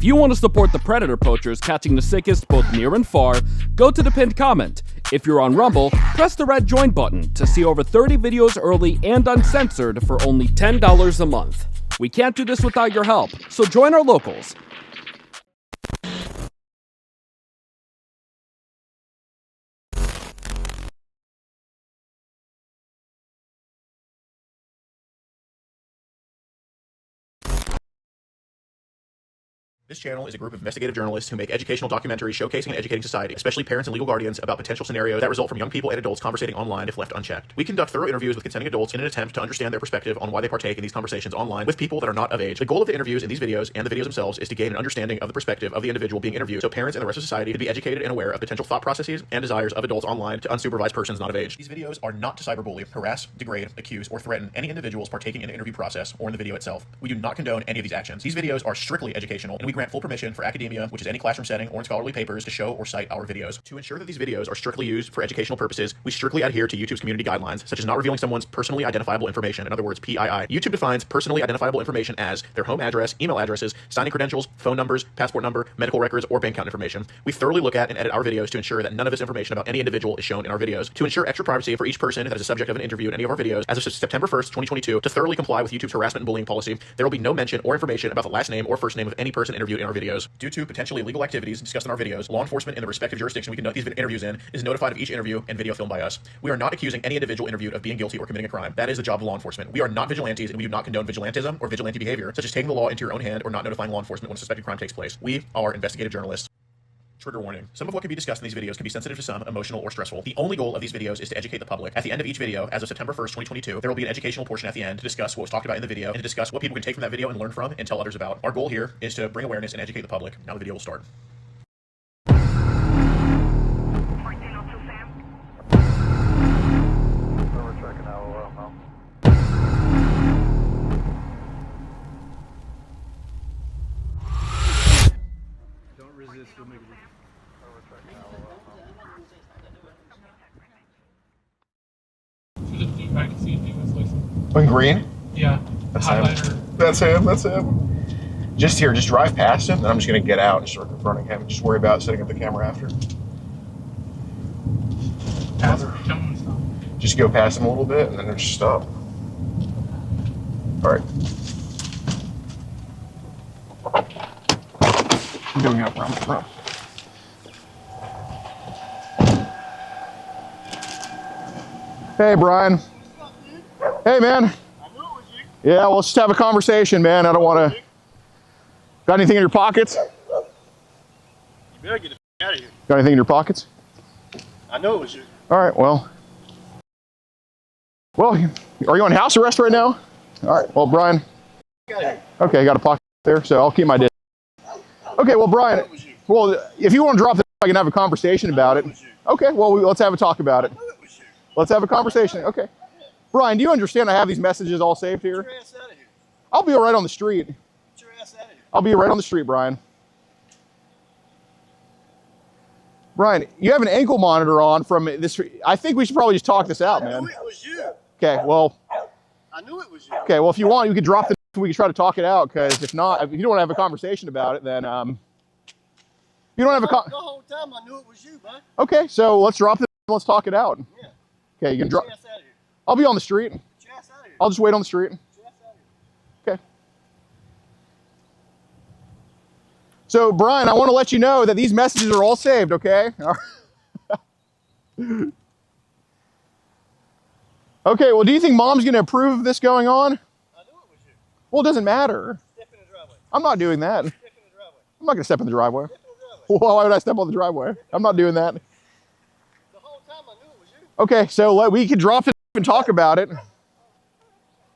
If you want to support the Predator Poachers catching the sickest both near and far, go to the pinned comment. If you're on Rumble, press the red join button to see over 30 videos early and uncensored for only $10 a month. We can't do this without your help, so join our locals. This channel is a group of investigative journalists who make educational documentaries showcasing and educating society, especially parents and legal guardians, about potential scenarios that result from young people and adults conversating online if left unchecked. We conduct thorough interviews with consenting adults in an attempt to understand their perspective on why they partake in these conversations online with people that are not of age. The goal of the interviews in these videos and the videos themselves is to gain an understanding of the perspective of the individual being interviewed, so parents and the rest of society can be educated and aware of potential thought processes and desires of adults online to unsupervised persons not of age. These videos are not to cyberbully, harass, degrade, accuse, or threaten any individuals partaking in the interview process or in the video itself. We do not condone any of these actions. These videos are strictly educational, and we grant full permission for academia, which is any classroom setting or in scholarly papers, to show or cite our videos. To ensure that these videos are strictly used for educational purposes, we strictly adhere to YouTube's community guidelines, such as not revealing someone's personally identifiable information, in other words, PII. YouTube defines personally identifiable information as their home address, email addresses, signing credentials, phone numbers, passport number, medical records, or bank account information. We thoroughly look at and edit our videos to ensure that none of this information about any individual is shown in our videos. To ensure extra privacy for each person that is a subject of an interview in any of our videos, as of September 1st, 2022, to thoroughly comply with YouTube's harassment and bullying policy, there will be no mention or information about the last name or first name of any person interviewed in our videos. Due to potentially illegal activities discussed in our videos, law enforcement in the respective jurisdiction we conduct these interviews in is notified of each interview and video filmed by us. We are not accusing any individual interviewed of being guilty or committing a crime. That is the job of law enforcement. We are not vigilantes, and we do not condone vigilantism or vigilante behavior, such as taking the law into your own hand or not notifying law enforcement when a suspected crime takes place. We are investigative journalists. Trigger warning. Some of what can be discussed in these videos can be sensitive to some, emotional, or stressful. The only goal of these videos is to educate the public. At the end of each video, as of September 1st, 2022, there will be an educational portion at the end to discuss what was talked about in the video and to discuss what people can take from that video and learn from and tell others about. Our goal here is to bring awareness and educate the public. Now the video will start. In green? Yeah. That's Highlighter. him. That's him. Just here, just drive past him, and I'm just going to get out and start confronting him. Just worry about setting up the camera after. Just go past him a little bit, and then just stop. All right. I'm going up around the front. Hey, Brian. Hey, man. I knew it was you. Yeah, well, let's just have a conversation, man. I don't want to... Got anything in your pockets? You better get the f out of here. Got anything in your pockets? I know it was you. All right, well... Well, are you on house arrest right now? All right, well, Brian... Okay, I got a pocket there, so I'll keep my distance. Okay, well, Brian... Well, if you want to drop this, I can have a conversation about it. Okay, well, let's have a talk about it. Let's have a conversation. Okay. Brian, do you understand I have these messages all saved here? Get your ass out of here. I'll be right on the street. Get your ass out of here. I'll be right on the street, Brian. Brian, you have an ankle monitor on from this. I think we should probably just talk this out, man. I knew it was you. Okay, well. I knew it was you. Okay, well, if you want, you could drop the. We can try to talk it out, because if not, if you don't want to have a conversation about it, then you don't have a. The whole time I knew it was you, man. Okay, so let's drop the. Let's talk it out. Yeah. Okay, you can drop. Get your ass out of here. I'll be on the street. Get your ass out of here. I'll just wait on the street. Get your ass out of here. Okay. So, Brian, I want to let you know that these messages are all saved, okay? Okay, well, do you think Mom's going to approve of this going on? I knew it was you. Well, it doesn't matter. Step in the driveway. I'm not doing that. Step in the driveway. I'm not going to step in the driveway. Step in the driveway. Well, why would I step on the driveway? I'm not doing that. The whole time I knew it was you. Okay, so we can drop it and talk about it.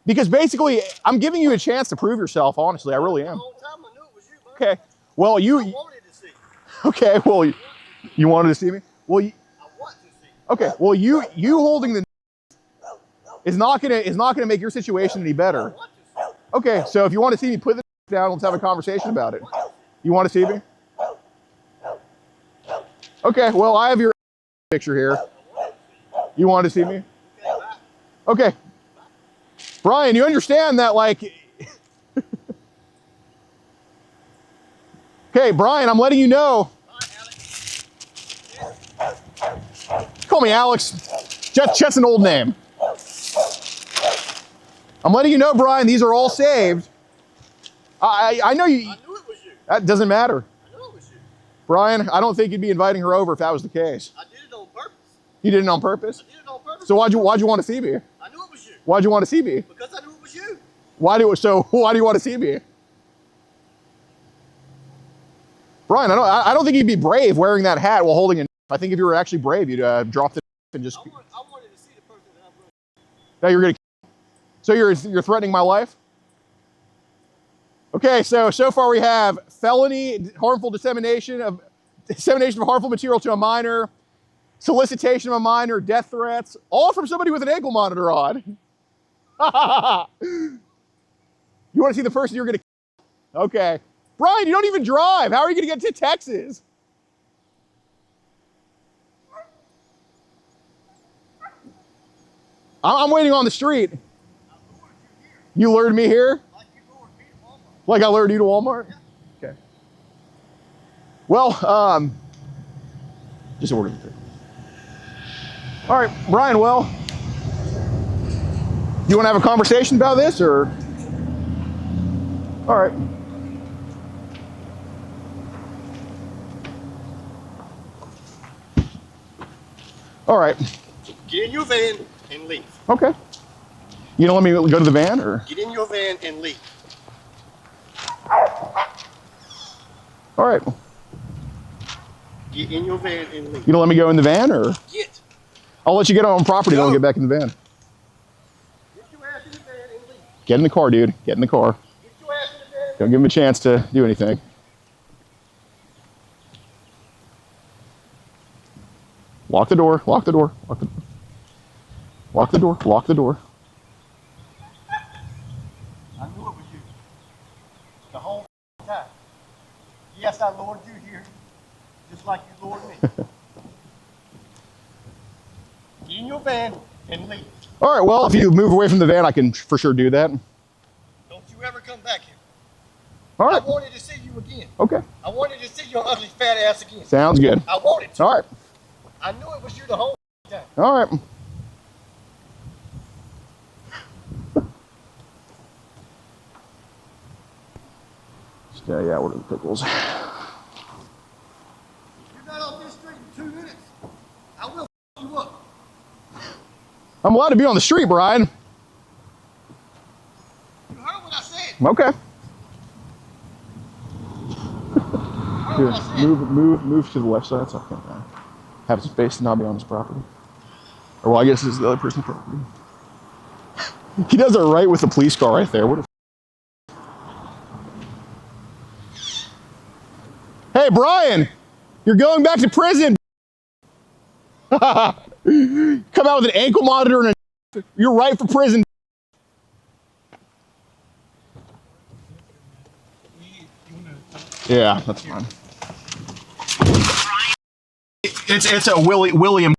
Because basically, I'm giving you a chance to prove yourself, honestly. I really The am. whole time I knew it was you, man. Okay, well, I you... wanted to see. Okay, well, you wanted to see me? Well, I want to see. okay, well, you holding the is not gonna make your situation any better. I want to see. Okay, so if you want to see me, put the down. Let's have a conversation about it. You want to see me? Okay, well, I have your picture here. You want to see me? Okay, Brian, you understand that, like, Okay, Brian, I'm letting you know. Call me Alex. Chet's an old name. I'm letting you know, Brian, these are all saved. I know you. I knew it was you. That doesn't matter. I knew it was you. Brian, I don't think you'd be inviting her over if that was the case. I did it on purpose. You did it on purpose? I did it on purpose. So why'd you want to see me? I knew it was you. Why'd you want to see me? Because I knew it was you. Why do you want to see me? Brian, I don't think you'd be brave wearing that hat while holding a knife. I think if you were actually brave, you'd drop the knife and just. I wanted to see the person that I'm going to. Now you're gonna. So you're threatening my life? Okay, so far we have felony, harmful dissemination of harmful material to a minor, solicitation of a minor, death threats, all from somebody with an ankle monitor on. You want to see the person you're gonna. Okay. Brian, you don't even drive. How are you going to get to Texas? I'm waiting on the street. You lured me here? Like you lured me to Walmart. Like I lured you to Walmart? Yeah. Okay. Well, just order the thing. All right, Brian, well, you want to have a conversation about this or? All right. All right. Get in your van and leave. Okay. You gonna let me go to the van or? Get in your van and leave. All right. Get in your van and leave. You gonna let me go in the van or? Get. I'll let you get on property, then I'll Go. get back in the van. Get your ass in the van and leave. Get in the car, dude. Get in the car. Get your ass in the van. Don't give him a chance to do anything. Lock the door. Lock the door. Lock the door. Lock the door. Lock the door. I knew it was you. The whole time. Yes, I lured you here, just like you lured me. Get in your van and leave. All right, well, if you move away from the van, I can for sure do that. Don't you ever come back here. All I right. wanted to see you again. Okay. I wanted to see your ugly fat ass again. Sounds good. I wanted to. All right. I knew it was you the whole time. All right. Yeah, what are the pickles? You're not off this street in 2 minutes. I will you up. I'm allowed to be on the street, Brian. You heard what I said. Okay. You heard Here, what I said. move to the left side so I can have some space to not be on his property. Or well, I guess this is the other person's property. He does it right with the police car right there. What a Hey, Brian, you're going back to prison. Come out with an ankle monitor and you're right for prison. Yeah, that's fine. It's a William.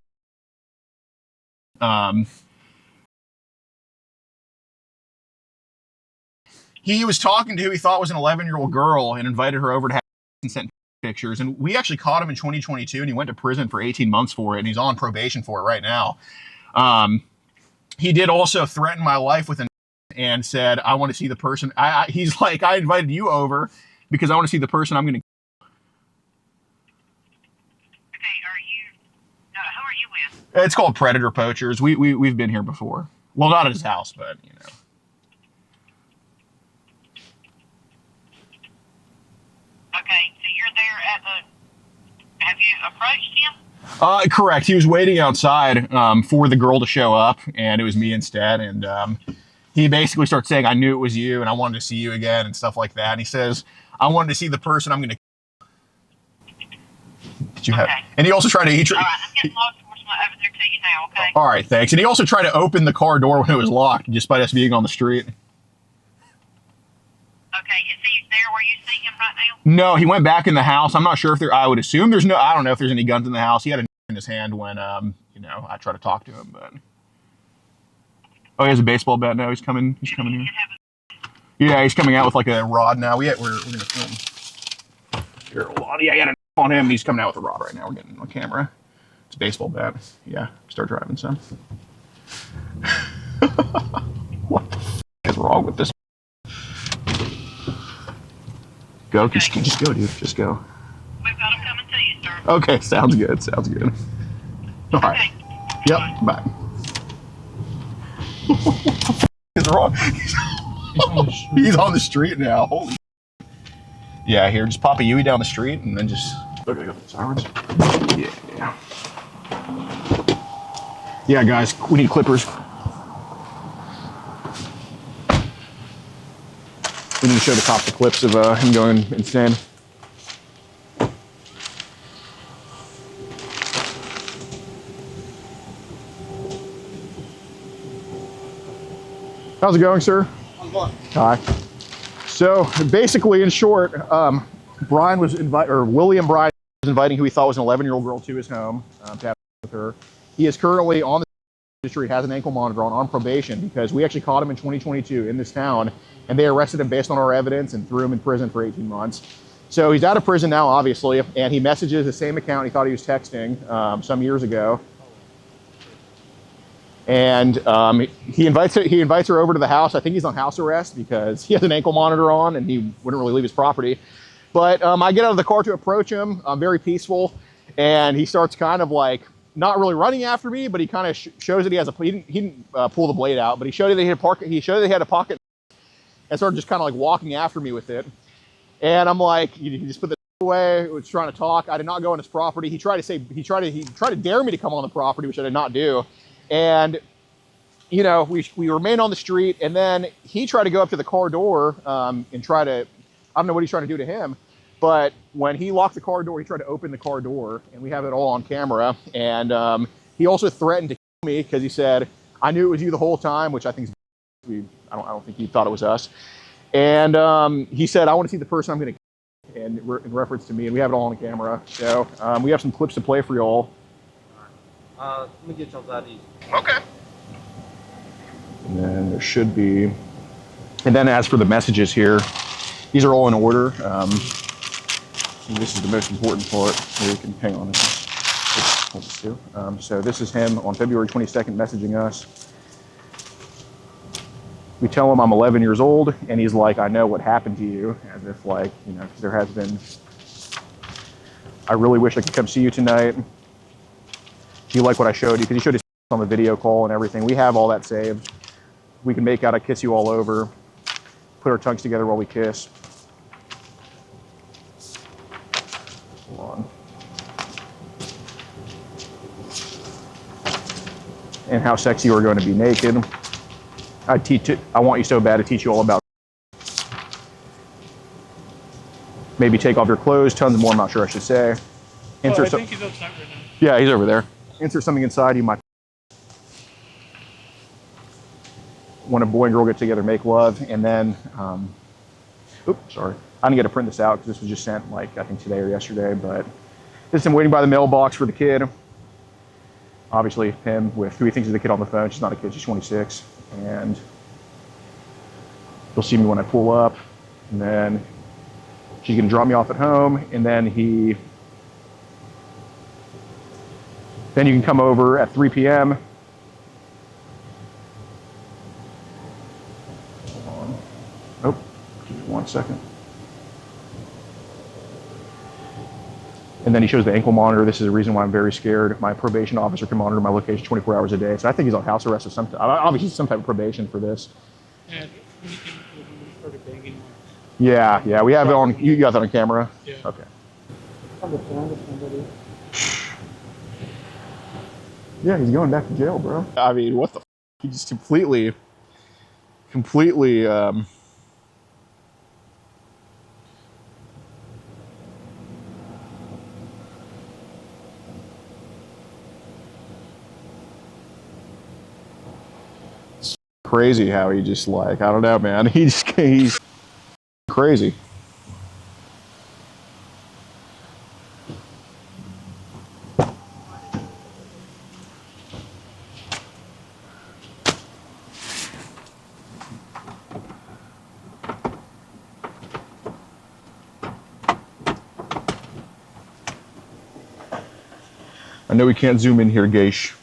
He was talking to who he thought was an 11-year-old girl and invited her over to have and sent pictures. And we actually caught him in 2022, and he went to prison for 18 months for it, and he's on probation for it right now. He did also threaten my life with a and said, "I want to see the person." He's like, "I invited you over because I want to see the person I'm going to." Who are you with? It's called Predator Poachers. We've been here before. Well, not at his house, but you know. Okay, so you're there at the. Have you approached him? Correct. He was waiting outside for the girl to show up, and it was me instead. And he basically starts saying, "I knew it was you, and I wanted to see you again," and stuff like that. And he says, "I wanted to see the person I'm going to." Did you have? Okay. And he also tried to. All right, I'm getting law enforcement over there to you now. Okay. All right, thanks. And he also tried to open the car door when it was locked, despite us being on the street. Okay, is he there where you see him right now? No, he went back in the house. I'm not sure if there. I would assume there's no. I don't know if there's any guns in the house. He had a in his hand when you know, I tried to talk to him, but. Oh, he has a baseball bat now. He's coming. He's coming here. Yeah, he's coming out with like a rod now. We're gonna film. Here, hold on. Yeah, I got a on him. He's coming out with a rod right now. We're getting him on camera. It's a baseball bat. Yeah, start driving, son. What the f is wrong with this? Go, just go, dude. Just go. We've got them coming to you, sir. Okay, sounds good. Sounds good. All right. Yep. Bye. What the f is wrong? He's on the street now. Holy. Yeah, here, just pop a Yui down the street and then just look at the sirens. Yeah. Yeah, guys, we need clippers. We need to show the cops the clips of him going insane. How's it going, sir? Hi. So basically, in short, William Bryan was inviting who he thought was an 11-year-old girl to his home to have with her. He is currently on the street, has an ankle monitor on probation because we actually caught him in 2022 in this town, and they arrested him based on our evidence and threw him in prison for 18 months. So he's out of prison now, obviously, and he messages the same account he thought he was texting some years ago. And he invites her over to the house. I think he's on house arrest because he has an ankle monitor on and he wouldn't really leave his property. But I get out of the car to approach him. I'm very peaceful, and he starts kind of like not really running after me, but he kind of shows that he has he didn't pull the blade out, but he showed that he had a pocket, and started just kind of like walking after me with it. And I'm like, you just put the away. He was trying to talk. I did not go on his property. He tried to dare me to come on the property, which I did not do. And, you know, we remained on the street, and then he tried to go up to the car door and try to, I don't know what he's trying to do to him, but when he locked the car door, he tried to open the car door, and we have it all on camera. And he also threatened to kill me because he said, I knew it was you the whole time, which I think is, I don't think he thought it was us. And he said, I want to see the person I'm going to kill, in reference to me, and we have it all on camera. So we have some clips to play for y'all. Let me get y'all's IDs. Okay. And then there should be, and then as for the messages here, these are all in order. This is the most important part. Here, you can hang on. Hold this too. So this is him on February 22nd messaging us. We tell him I'm 11 years old, and he's like, I know what happened to you, as if like, you know, because there has been, I really wish I could come see you tonight. Do you like what I showed you? Because he showed his on the video call and everything. We have all that saved. We can make out I kiss you all over, put our tongues together while we kiss. Hold on. And how sexy we're going to be naked. I want you so bad to teach you all about. Maybe take off your clothes, tons more, I'm not sure I should say. I think he's outside right now. Yeah, he's over there. Insert something inside you might. When a boy and girl get together, make love, and then, oops, sorry. I didn't get to print this out because this was just sent like, I think today or yesterday, but this is him waiting by the mailbox for the kid. Obviously him with who he thinks is the kid on the phone. She's not a kid, she's 26. And you'll see me when I pull up, and then she's gonna drop me off at home, and then you can come over at 3 p.m. Hold on. Oh, give me 1 second. And then he shows the ankle monitor. This is the reason why I'm very scared. My probation officer can monitor my location 24 hours a day. So I think he's on house arrest or something. Obviously, some type of probation for this. And when you started banging. Yeah, we have it on. You got that on camera? Yeah. Okay. On the phone with somebody. Yeah, he's going back to jail, bro. I mean, what the f? He just completely it's crazy how he just like, I don't know, man. He's crazy. I know we can't zoom in here, Gaish.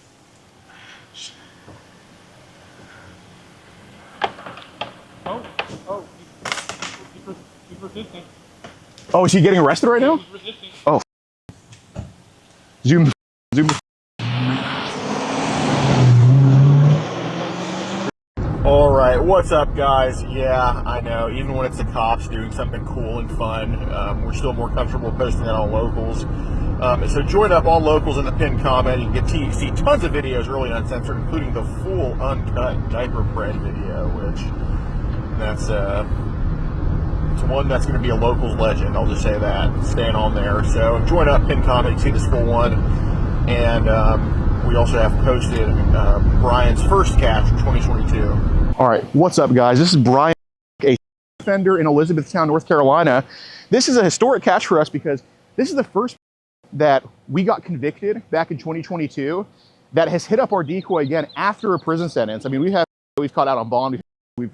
He's resisting. Oh, is he getting arrested right now? He's resisting. Oh. Zoom. All right, what's up, guys? Yeah, I know. Even when it's the cops doing something cool and fun, we're still more comfortable posting that on locals. So join up all locals in the pinned comment. You can get see tons of videos early uncensored, including the full uncut diaper bread video, which that's it's one that's going to be a locals legend. I'll just say that. Staying on there. So join up, pinned comment. You can see this full one, and we also have posted Brian's first catch for 2022. All right, what's up, guys? This is Brian, a offender in Elizabethtown, North Carolina. This is a historic catch for us because this is the first that we got convicted back in 2022 that has hit up our decoy again after a prison sentence. I mean, we've caught out on bond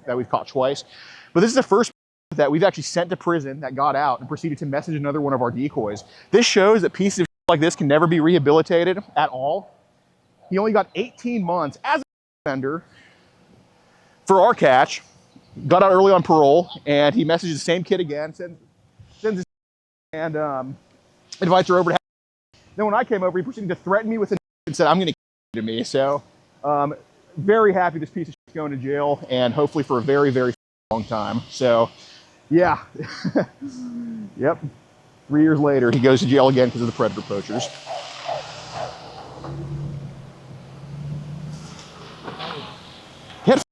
that we've caught twice, but this is the first that we've actually sent to prison that got out and proceeded to message another one of our decoys. This shows that pieces of like this can never be rehabilitated at all. He only got 18 months as an offender for our catch, got out early on parole, and he messages the same kid again, sends his and invites her over to have. Then when I came over, he proceeded to threaten me with a and said, "I'm going to kill you to me." So, very happy this piece of shit's going to jail, and hopefully for a very, very long time. So, yeah, yep. 3 years later, he goes to jail again because of the predator poachers. He had a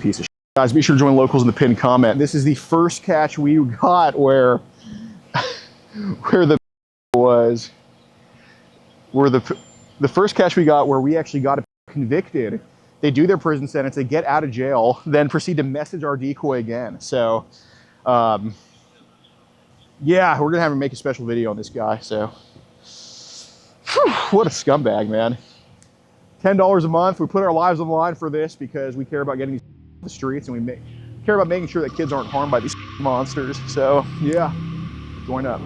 piece of shit. Guys, be sure to join locals in the pinned comment. This is the first catch we got where the first catch we got where we actually got convicted. They do their prison sentence, they get out of jail, then proceed to message our decoy again. So, yeah, we're gonna have to make a special video on this guy. So, whew, what a scumbag, man. $10 a month. We put our lives on the line for this because we care about getting these off the streets, and we care about making sure that kids aren't harmed by these monsters. So, yeah, join up.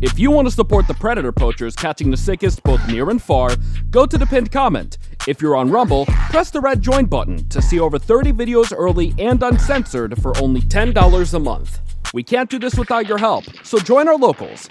If you want to support the predator poachers catching the sickest both near and far, go to the pinned comment. If you're on Rumble, press the red join button to see over 30 videos early and uncensored for only $10 a month. We can't do this without your help, so join our locals.